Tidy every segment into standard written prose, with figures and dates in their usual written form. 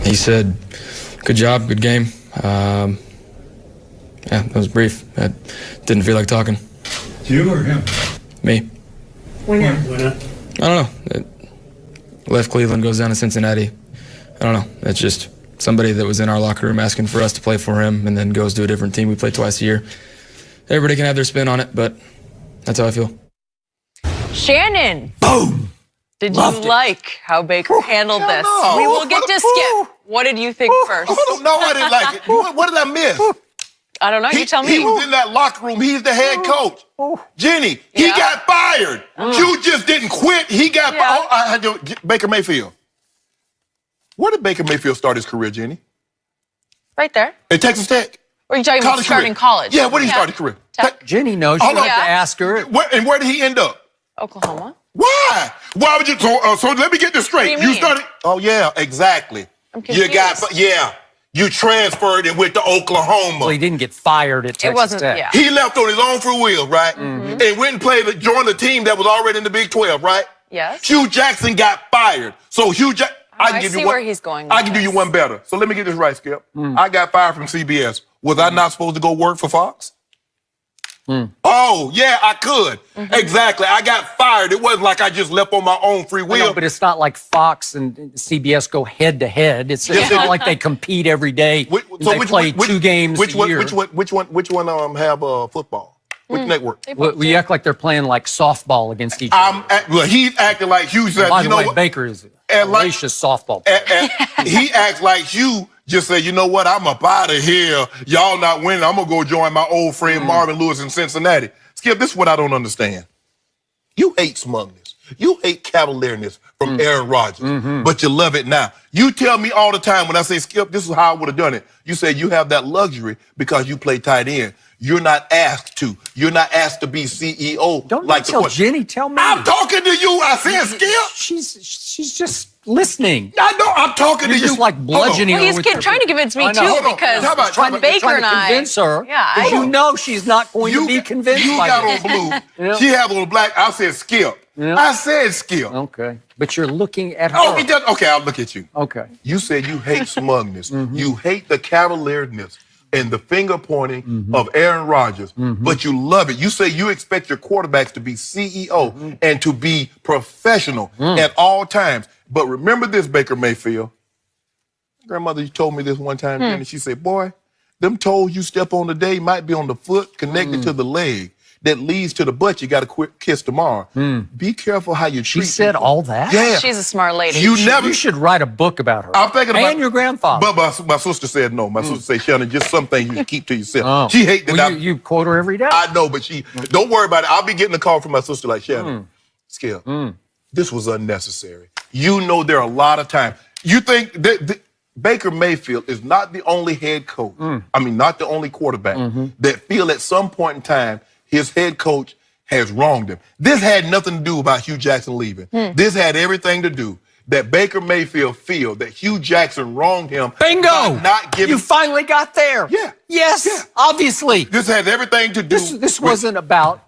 He said, "Good job, good game." Yeah, that was brief. I didn't feel like talking. You or him? Me. Why not? I don't know. Left Cleveland, goes down to Cincinnati. I don't know. It's just somebody that was in our locker room asking for us to play for him and then goes to a different team. We play twice a year. Everybody can have their spin on it, but that's how I feel. Shannon. Boom. Did you like how Baker handled this? no. We will get to Skip. What did you think first? No, I didn't like it. What did I miss? I don't know. You tell me. He was in that locker room. He's the head coach. Jenny, he Yeah. got fired. You just didn't quit. He got fired. Baker Mayfield. Where did Baker Mayfield start his career, Jenny? Right there. At Texas Tech? Or are you talking about starting college? Yeah, where did he start his career? Tech. Jenny knows. You Hold have on. to ask her. Where did he end up? Oklahoma. Why? Why would you? So let me get this straight. What do you mean? started. Oh yeah, exactly. I'm confused. You transferred and went to Oklahoma. Well, he didn't get fired at Texas It wasn't. Tech. Yeah. He left on his own free will, right? And went and joined a team that was already in the Big 12, right? Yes. Hugh Jackson got fired. So Hugh Jackson. I see where he's going with I can do you this. one better. So let me get this right, Skip. I got fired from CBS. Was I not supposed to go work for Fox? Oh, yeah, I could. Exactly. I got fired. It wasn't like I just left on my own free will. No, but it's not like Fox and CBS go head to head. It's not like they compete every day. They play 2 games a year. Which one have football? Which network? We act like they're playing like softball against each other. He's acting like Hugh said, By you the know way, what? Baker is a And like- gracious softball player. He acts like Hugh just said, you know what, I'm up out of here. Y'all not winning. I'm going to go join my old friend Marvin Lewis in Cincinnati. Skip, this is what I don't understand. You hate smugness. You hate cavalierness from Aaron Rodgers, but you love it now. You tell me all the time when I say, Skip, this is how I would have done it. You say you have that luxury because you play tight end. You're not asked to. You're not asked to be CEO. Don't like tell Jenny. Tell me. I'm talking to you. I said, Skip. She's just listening. I know. I'm talking You're to you. just like bludgeoning Well, her he's with your- trying to convince me I know. too Hold on. because How about- when Baker trying and to I convince her. Yeah, Because you know she's not going to be convinced You by got this. on blue. Yeah. She have on black. I said Skip. Yeah. I said Skip. Okay. But you're looking at her. Oh, he does. Okay, I'll look at you. Okay. You said you hate smugness. You hate the cavalierness and the finger pointing of Aaron Rodgers, but you love it. You say you expect your quarterbacks to be CEO and to be professional at all times. But remember this, Baker Mayfield. Grandmother, you told me this one time, and she said, boy, them toes you step on today might be on the foot connected to the leg that leads to the butt. You got a quick kiss tomorrow. Be careful how you treat She said people. all that? Yeah. she's a smart lady. You You should write a book about her. I'm thinking about And your grandfather. But my sister said no. My sister said, Shannon, just some things you should keep to yourself. Oh. She hate that. Well, you quote her every day. I know, but she don't worry about it. I'll be getting a call from my sister like, Shannon, Skip, this was unnecessary. You know there are a lot of times. You think that Baker Mayfield is not the only head coach, I mean, not the only quarterback that feel at some point in time his head coach has wronged him. This had nothing to do about Hugh Jackson leaving. This had everything to do that Baker Mayfield feel that Hugh Jackson wronged him. Bingo! By not giving. You finally got there. Yeah. Yes, Yeah. obviously. This has everything to do. This with- wasn't about,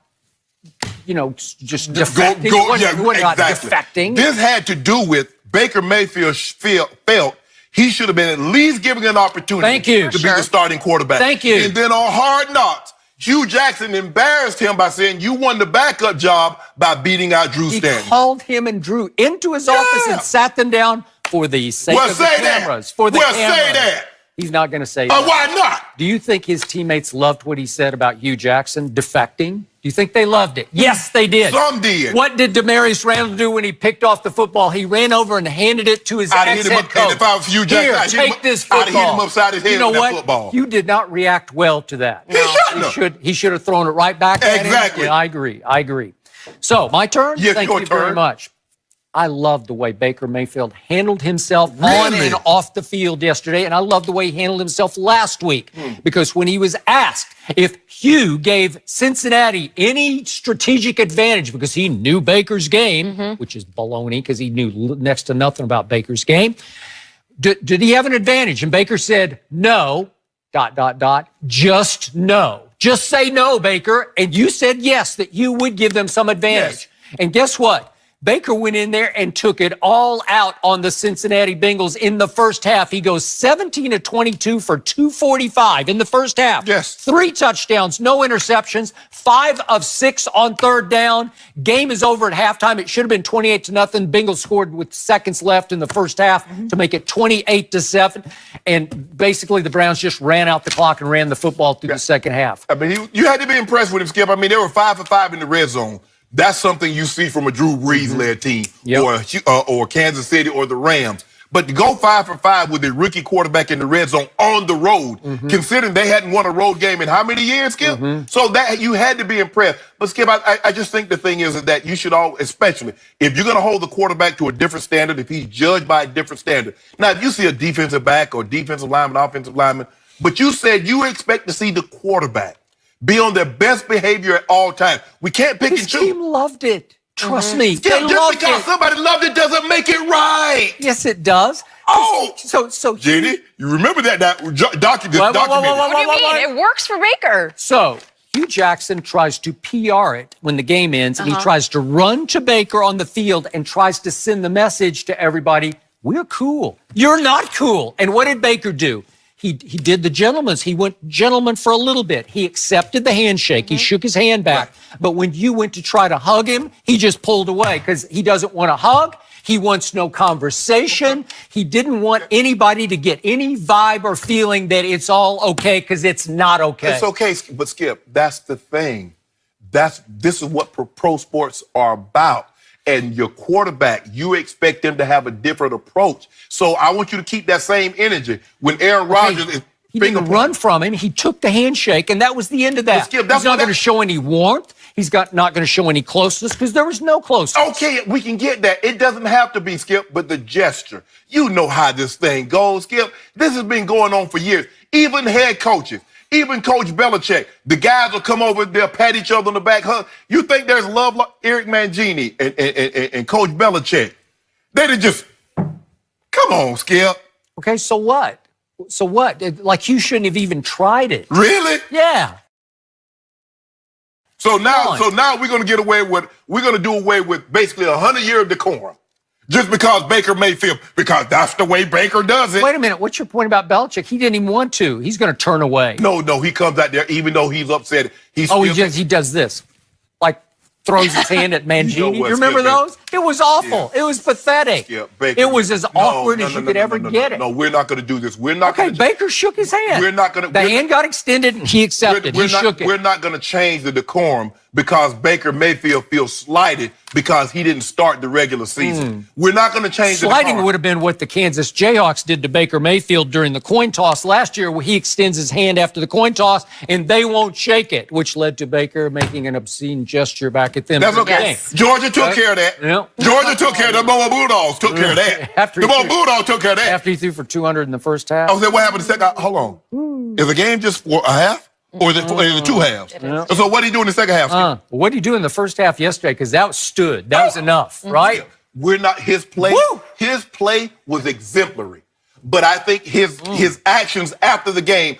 just Go- defecting. go- It wasn't not exactly. defecting. This had to do with Baker Mayfield felt he should have been at least given an opportunity Thank you. to be Sure. the starting quarterback. Thank you. And then on Hard Knocks, Hugh Jackson embarrassed him by saying, you won the backup job by beating out Drew He Stanton. called him and Drew into his office and sat them down for the sake Well, of the say that. cameras. For the Well, cameras. say that. He's not going to say that. Why not? Do you think his teammates loved what he said about Hugh Jackson defecting? Do you think they loved it? Yes, they did. Some did. What did Demarius Randall do when he picked off the football? He ran over and handed it to his I'd have hit him ex-head up, coach. and if I was Hugh Jackson, Here, I'd hit him take up- this I'd football. have hit him upside his head You know with that what? football. You did not react well to that. He shouldn't have. He should have thrown it right back at him. Exactly. Yeah, I agree. So, my turn? Yes, Thank your you very turn. much. I love the way Baker Mayfield handled himself on Really? and off the field yesterday, and I love the way he handled himself last week. Because when he was asked if Hugh gave Cincinnati any strategic advantage because he knew Baker's game, which is baloney because he knew next to nothing about Baker's game, did he have an advantage? And Baker said, no, ... just no. Just say no, Baker. And you said yes, that you would give them some advantage. Yes. And guess what? Baker went in there and took it all out on the Cincinnati Bengals in the first half. He goes 17 of 22 for 245 in the first half. Yes. 3 touchdowns, no interceptions, 5 of 6 on third down. Game is over at halftime. It should have been 28-0. Bengals scored with seconds left in the first half to make it 28-7. And basically the Browns just ran out the clock and ran the football through the second half. I mean, you had to be impressed with him, Skip. I mean, they were 5 for 5 in the red zone. That's something you see from a Drew Brees-led team or Kansas City or the Rams. But to go 5 for 5 with a rookie quarterback in the red zone on the road, considering they hadn't won a road game in how many years, Skip? So that you had to be impressed. But Skip, I just think the thing is that you should all, especially if you're going to hold the quarterback to a different standard, if he's judged by a different standard. Now, if you see a defensive back or defensive lineman, offensive lineman, but you said you expect to see the quarterback be on their best behavior at all times. We can't pick His and choose. team loved it. Trust me. Skip, They just loved because it. somebody loved it doesn't make it right. Yes, it does. Oh, So Jenny, you remember that document? Whoa, whoa, whoa, whoa, What do you mean? It works for Baker. So Hugh Jackson tries to PR it when the game ends, and he tries to run to Baker on the field and tries to send the message to everybody, we're cool. You're not cool. And what did Baker do? He did the gentleman's. He went gentleman for a little bit. He accepted the handshake. He shook his hand back. But when you went to try to hug him, he just pulled away because he doesn't want to hug. He wants no conversation. He didn't want anybody to get any vibe or feeling that it's all okay because it's not okay. It's okay, but Skip, that's the thing. This is what pro sports are about. And your quarterback, you expect them to have a different approach. So I want you to keep that same energy. When Aaron Rodgers is He didn't run from him. He took the handshake, and that was the end of that. Skip, He's that's not what going to show any warmth. He's not going to show any closeness because there was no closeness. Okay, we can get that. It doesn't have to be, Skip, but the gesture. You know how this thing goes, Skip. This has been going on for years. Even head coaches, even Coach Belichick, the guys will come over, they'll pat each other on the back, hug. You think there's love like Eric Mangini and Coach Belichick? They'd just, come on, Skip. Okay, so what? So what? Like you shouldn't have even tried it. Really? Yeah. So now we're gonna do away with basically 100-year decorum. Just because Baker Mayfield, because that's the way Baker does it. Wait a minute. What's your point about Belichick? He didn't even want to. He's going to turn away. No, he comes out there even though he's upset. He does this. Like throws his hand at Mangini. You know You what's remember good, those? It was awful. Yeah. It was pathetic. Yeah, Baker, it was as awkward as you could ever get it. No, we're not going to do this. We're not Okay, going to. Baker shook his hand. We're not going to. The hand got extended and he accepted. He shook it. We're not going to change the decorum because Baker Mayfield feels slighted because he didn't start the regular season. We're not going to change the Sliding decorum. would have been what the Kansas Jayhawks did to Baker Mayfield during the coin toss last year, where he extends his hand after the coin toss and they won't shake it, which led to Baker making an obscene gesture back at them. That's in the okay. game. Georgia took care of that. Yeah. Georgia took care of that. The Bowman Bulldogs took care of that. The Bowman Bulldogs took care of that. After he threw for 200 in the first half. I was like, what happened in the second half? Hold on. Is the game just for a half? Or is it 2 halves? So what did he do in the second half? What did he do in the first half yesterday? Because that stood. That was enough, right? We're not his play. Woo! His play was exemplary. But I think his actions after the game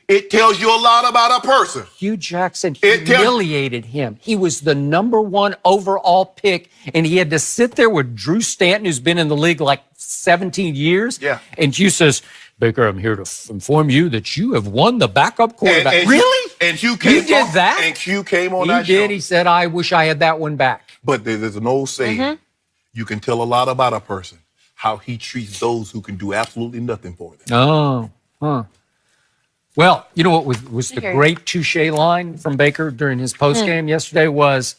it tells you a lot about a person. Hugh Jackson humiliated him. He was the #1 overall pick, and he had to sit there with Drew Stanton, who's been in the league like 17 years. Yeah. And Hugh says, Baker, I'm here to inform you that you have won the backup quarterback. And Really? And Hugh came He did on, that? And Hugh came on He that did. show. He said, I wish I had that one back. But there's an old saying, you can tell a lot about a person, how he treats those who can do absolutely nothing for them. Oh, huh. Well, you know what was the great touche line from Baker during his postgame yesterday was,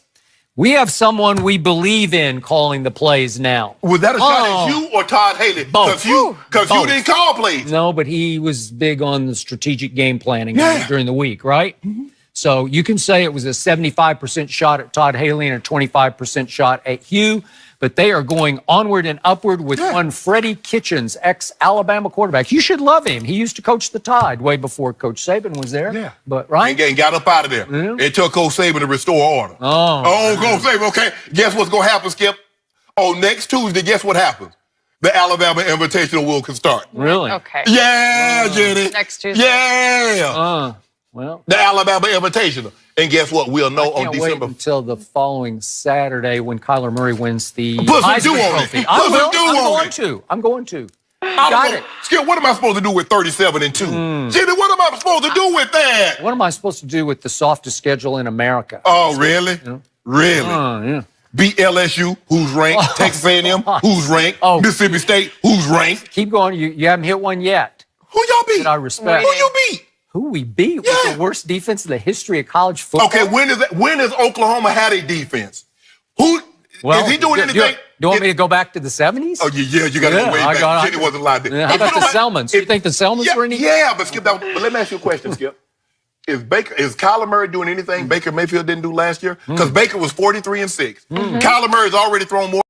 we have someone we believe in calling the plays now. Was that a shot at you or Todd Haley? Both. Because you didn't call plays. No, but he was big on the strategic game planning during the week, right? So you can say it was a 75% shot at Todd Haley and a 25% shot at Hugh, but they are going onward and upward with one Freddie Kitchens, ex-Alabama quarterback. You should love him. He used to coach the Tide way before Coach Saban was there. Yeah. But, right? And got up out of there. It took Coach Saban to restore order. Oh, Coach Saban, okay. Guess what's going to happen, Skip? Oh, next Tuesday, guess what happens? The Alabama Invitational will can start. Really? Okay. Yeah, Jenny. Next Tuesday. Yeah. Well, The Alabama Invitational. And guess what? We'll know Can't on wait December. until the following Saturday when Kyler Murray wins the Put some dew Heisman on Trophy. it. I Put some will. dew I'm on going it. to. I'm going to. I Got don't it. know. Skip, what am I supposed to do with 37 and 2? Jimmy, what am I supposed to do with that? What am I supposed to do with the softest schedule in America? Oh, really? Really? Yeah. Beat LSU, who's ranked. Texas A&M, who's ranked. Oh. Mississippi State, who's ranked. Keep going. You haven't hit one yet. Who y'all beat? That I respect. Who you beat? Who we beat with Yeah. the worst defense in the history of college football? Okay, when has Oklahoma had a defense? Who is he doing anything? Do you want me to go back to the 70s? Oh, yeah, you got to go way back. Jenny wasn't allowed to. Yeah, how about the Selmans? You think the Selmans were any? Yeah, but Skip, but let me ask you a question, Skip. Is Kyler Murray doing anything Baker Mayfield didn't do last year? Because Baker was 43 and 6. Kyler Murray's already thrown more